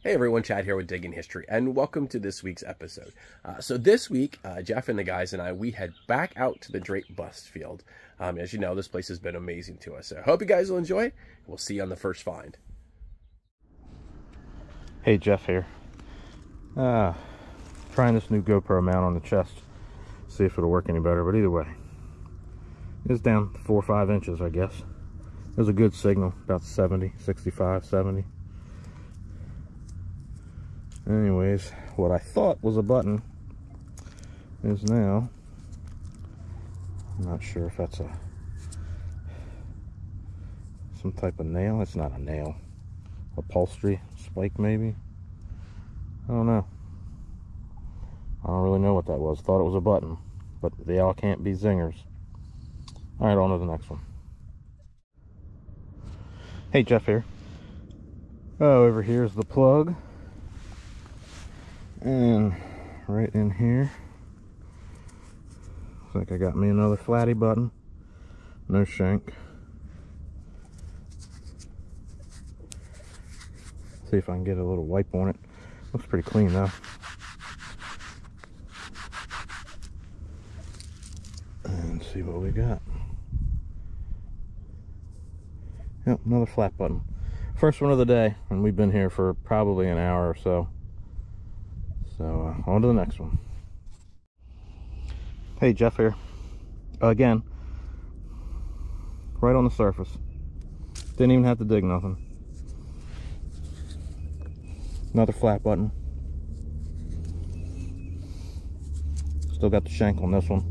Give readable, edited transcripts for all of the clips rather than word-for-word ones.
Hey everyone, Chad here with Digging History, and welcome to this week's episode. So this week, Jeff and the guys and I, we head back out to the Drake Bust field. As you know, this place has been amazing to us. So I hope you guys will enjoy. We'll see you on the first find. Hey, Jeff here. Trying this new GoPro mount on the chest. See if it'll work any better, but either way. It's down 4 or 5 inches, I guess. There's a good signal, about 70, 65, 70. Anyways, what I thought was a button is now, I'm not sure if that's some type of nail. It's not a nail. Upholstery spike maybe. I don't know. I don't really know what that was. Thought it was a button, but they all can't be zingers. All right, on to the next one. Hey, Jeff here. Oh, over here is the plug. And right in here, looks like I got me another flatty button. No shank. See if I can get a little wipe on it. Looks pretty clean though. And see what we got. Yep, another flat button. First one of the day, and we've been here for probably an hour or so. So, on to the next one. Hey, Jeff here. Again, right on the surface. Didn't even have to dig nothing. Another flat button. Still got the shank on this one.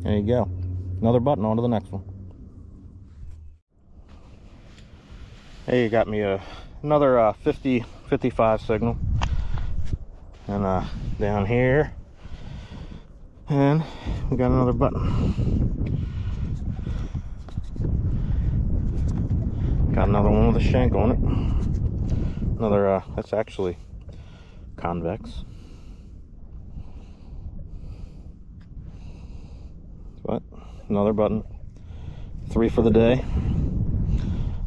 There you go. Another button, on to the next one. Hey, you got me another 50, 55 signal. And down here. And we got another button. Got another one with a shank on it. Another, that's actually convex. But another button. 3 for the day.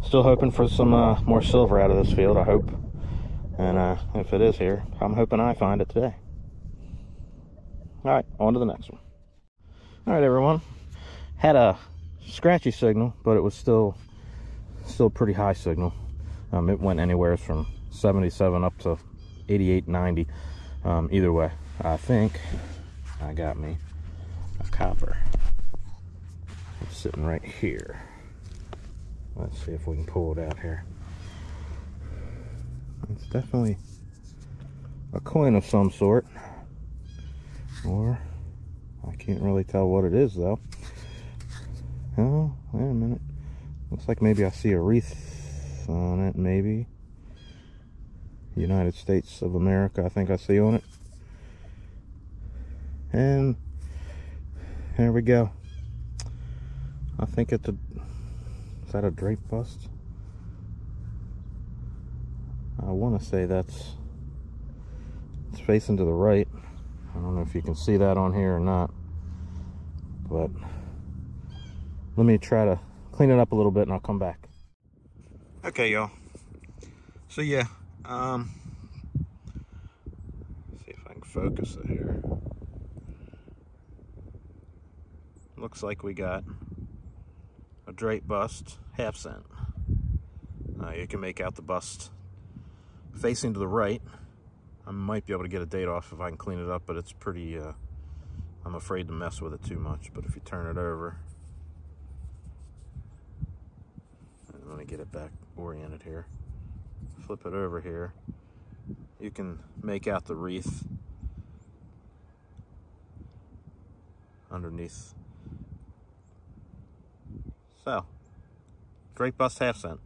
Still hoping for some more silver out of this field, I hope. And if it is here, I'm hoping I find it today. Alright, on to the next one. Alright, everyone. Had a scratchy signal, but it was still pretty high signal. It went anywhere from 77 up to 88, 90. Either way, I think I got me a copper. It's sitting right here. Let's see if we can pull it out here. It's definitely a coin of some sort. Or, I can't really tell what it is though. Oh, wait a minute. Looks like maybe I see a wreath on it, maybe. United States of America, I think I see on it. And there we go. I think it's a... Is that a Drake bust? I want to say it's facing to the right. I don't know if you can see that on here or not, but let me try to clean it up a little bit and I'll come back. Okay, y'all. So yeah, see if I can focus it here. Looks like we got a Drake bust, ½ cent. You can make out the bust facing to the right. I might be able to get a date off if I can clean it up, but it's pretty, I'm afraid to mess with it too much. But if you turn it over, let me get it back oriented here. Flip it over here. You can make out the wreath underneath. So, Drake bust, ½ cent.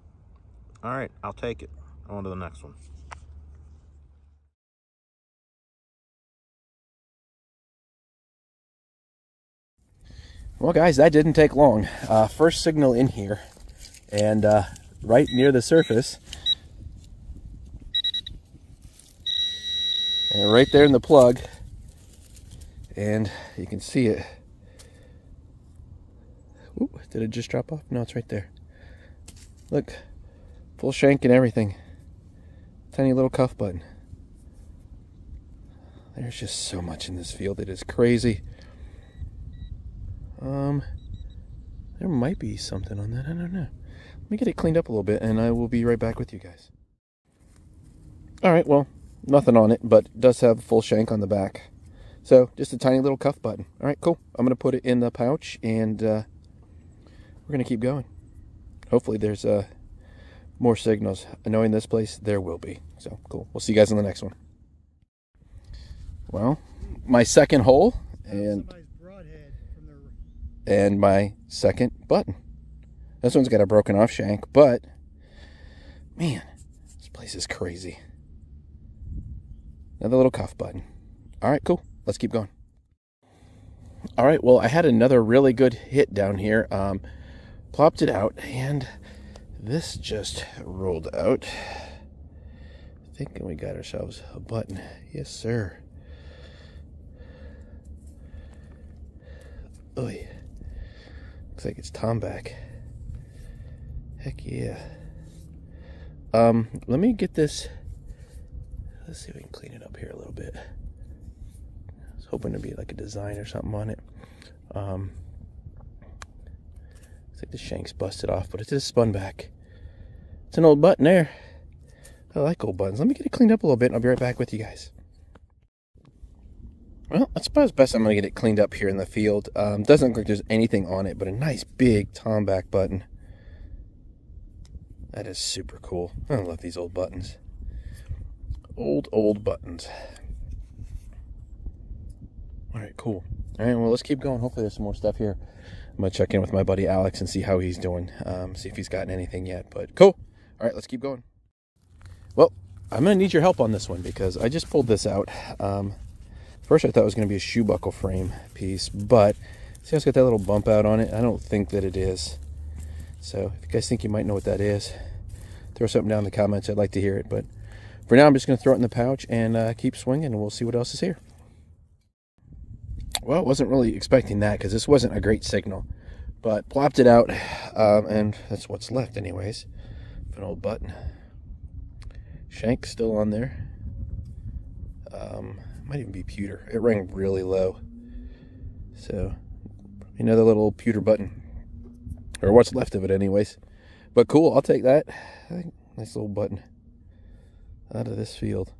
All right, I'll take it. On to the next one. Well, guys, that didn't take long. First signal in here, and right near the surface, and right there in the plug, and you can see it Ooh, did it just drop off? No, it's right there. Look, full shank and everything. Tiny little cuff button. There's just so much in this field. It is crazy. There might be something on that. I don't know. Let me get it cleaned up a little bit, and I will be right back with you guys. All right, well, nothing on it, but it does have a full shank on the back. So, just a tiny little cuff button. All right, cool. I'm going to put it in the pouch, and we're going to keep going. Hopefully there's more signals. Knowing this place, there will be. So, cool. We'll see you guys in the next one. Well, my second hole, and my second button. This one's got a broken off shank, but man, this place is crazy. Another little cuff button. All right, cool. Let's keep going. All right, well, I had another really good hit down here. Plopped it out, and this just rolled out. Thinking we got ourselves a button. Yes, sir. Oy. Looks like it's Tomback. Heck yeah. Let me get this. Let's see if we can clean it up here a little bit. I was hoping to be like a design or something on it. Looks like the shank's busted off, but it's just spun back. It's an old button there. I like old buttons. Let me get it cleaned up a little bit, and I'll be right back with you guys. Well, that's about as best I'm going to get it cleaned up here in the field. Doesn't look like there's anything on it, but a nice big Tomback button. That is super cool. I love these old buttons. Old buttons. All right, cool. All right, well, let's keep going. Hopefully there's some more stuff here. I'm going to check in with my buddy Alex and see how he's doing. See if he's gotten anything yet, but cool. All right, let's keep going. Well, I'm going to need your help on this one because I just pulled this out. First, I thought it was going to be a shoe buckle frame piece, but see how it's got that little bump out on it? I don't think that it is. So, if you guys think you might know what that is, throw something down in the comments. I'd like to hear it. But for now, I'm just going to throw it in the pouch and keep swinging, and we'll see what else is here. Well, I wasn't really expecting that because this wasn't a great signal. But plopped it out, and that's what's left anyways. An old button. Shank still on there. Might even be pewter. It rang really low. So, another little pewter button. Or what's left of it anyways. But cool, I'll take that. I think nice little button. Out of this field.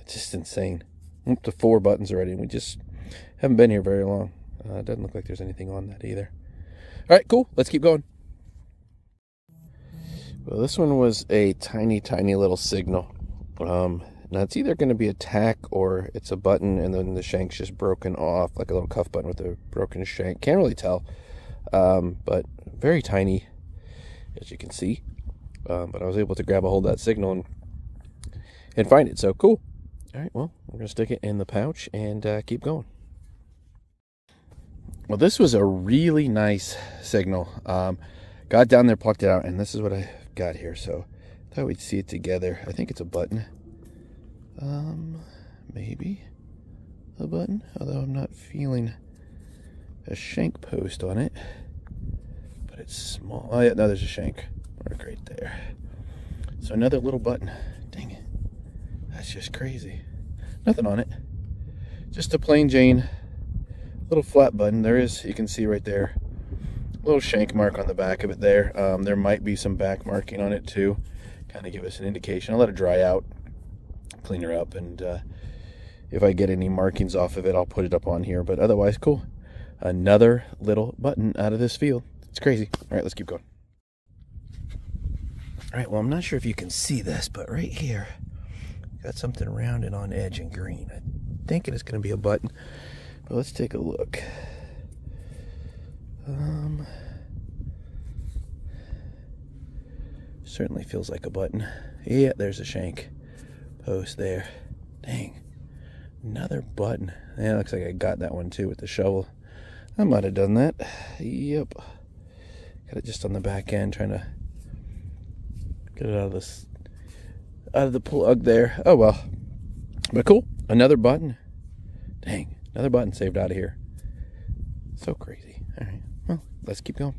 Just insane. I'm up to 4 buttons already, and we just haven't been here very long. It doesn't look like there's anything on that either. Alright, cool. Let's keep going. Well, this one was a tiny little signal. Now, it's either going to be a tack or it's a button and then the shank's just broken off, like a little cuff button with a broken shank. Can't really tell, but very tiny, as you can see. But I was able to grab a hold of that signal and find it, so cool. All right, well, we're going to stick it in the pouch and keep going. Well, this was a really nice signal. Got down there, plucked it out, and this is what I got here, so I thought we'd see it together. I think it's a button. Maybe a button, although I'm not feeling a shank post on it, but it's small. Oh yeah, no, there's a shank mark right there. So another little button. Dang it, that's just crazy. Nothing on it, just a plain Jane little flat button. There is, you can see right there, a little shank mark on the back of it there. There might be some back marking on it too, kind of give us an indication. I'll let it dry out, clean her up, and if I get any markings off of it, I'll put it up on here. But otherwise, cool. Another little button out of this field. It's crazy. All right, let's keep going. All right, well, I'm not sure if you can see this, but right here, got something rounded on edge in green. I'm thinking it's going to be a button, but let's take a look. Certainly feels like a button. Yeah, there's a shank post there. Dang. Another button. Yeah, looks like I got that one too with the shovel. I might have done that. Yep. Got it just on the back end, trying to get it out of the plug there. Oh well. But cool. Another button. Dang. Another button saved out of here. So crazy. Alright. Well, let's keep going.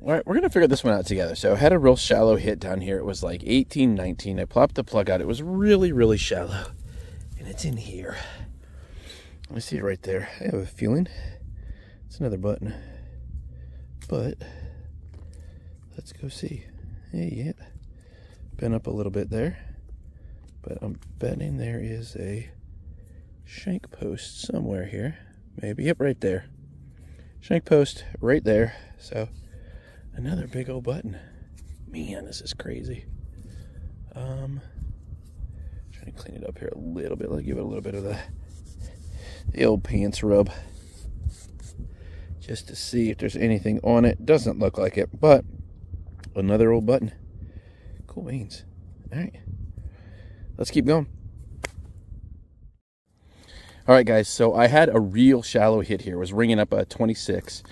All right, we're going to figure this one out together. So I had a real shallow hit down here. It was like 18, 19. I plopped the plug out. It was really, really shallow. And it's in here. I see it right there. I have a feeling it's another button. But let's go see. Hey, yeah. Been up a little bit there. But I'm betting there is a shank post somewhere here. Maybe. Yep, right there. Shank post right there. So another big old button. Man, this is crazy. Trying to clean it up here a little bit. Like give it a little bit of the old pants rub. Just to see if there's anything on it. Doesn't look like it, but another old button. Cool beans. All right. Let's keep going. All right, guys. So I had a real shallow hit here. It was ringing up a 26.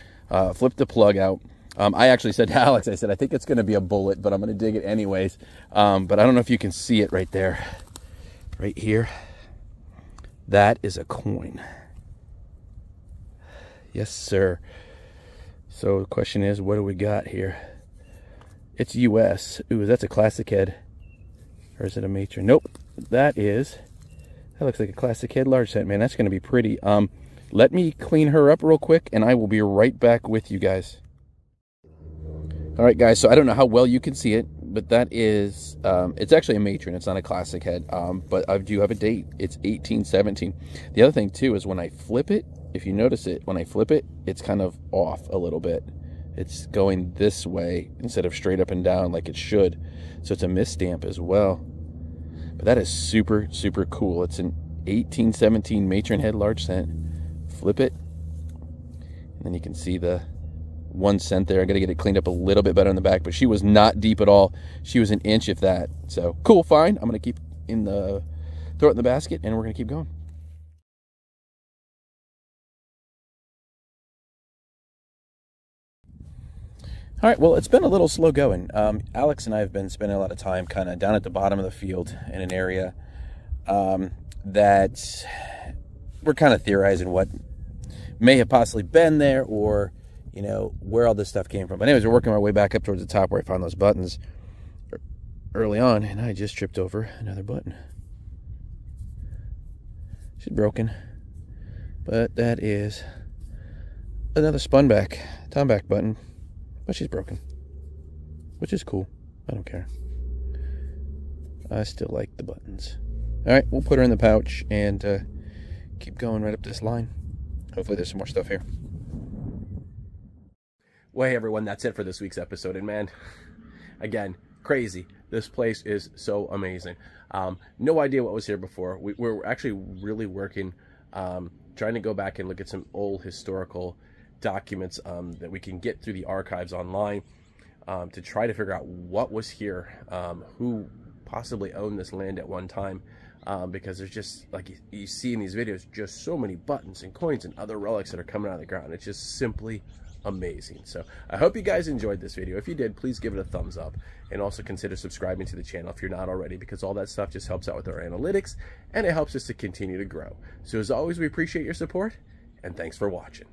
Flipped the plug out. I actually said to Alex, I said, I think it's going to be a bullet, but I'm going to dig it anyways. But I don't know if you can see it right there. Right here. That is a coin. Yes, sir. So the question is, what do we got here? It's US. Ooh, that's a classic head. Or is it a matron? Nope. That looks like a classic head large set, man. That's going to be pretty. Let me clean her up real quick, and I will be right back with you guys. All right, guys, so I don't know how well you can see it, but that is, it's actually a matron. It's not a classic head, but I do have a date. It's 1817. The other thing, too, is when I flip it, if you notice it, when I flip it, it's kind of off a little bit. It's going this way instead of straight up and down like it should. So it's a misstamp as well. But that is super, super cool. It's an 1817 matron head large cent. Flip it, and then you can see the 1 cent there. I got to get it cleaned up a little bit better in the back, but she was not deep at all. She was an inch, if that. So cool, fine. I'm going to keep throw it in the basket, and we're going to keep going. All right, well, it's been a little slow going. Alex and I have been spending a lot of time kind of down at the bottom of the field in an area that we're kind of theorizing what may have possibly been there, or you know, where all this stuff came from. But anyways, we're working our way back up towards the top where I found those buttons early on, and I just tripped over another button. She's broken, but that is another spun back, tom back button, but she's broken, which is cool. I don't care. I still like the buttons. All right, we'll put her in the pouch and keep going right up this line. Hopefully there's some more stuff here. Well, hey everyone, that's it for this week's episode. And man, again, crazy. This place is so amazing. No idea what was here before. We're actually really working, trying to go back and look at some old historical documents that we can get through the archives online to try to figure out what was here, who possibly owned this land at one time. Because there's just, like you see in these videos, just so many buttons and coins and other relics that are coming out of the ground. It's just simply amazing. So I hope you guys enjoyed this video. If you did, please give it a thumbs up, and also consider subscribing to the channel if you're not already, because all that stuff just helps out with our analytics, and it helps us to continue to grow. So as always, we appreciate your support, and thanks for watching.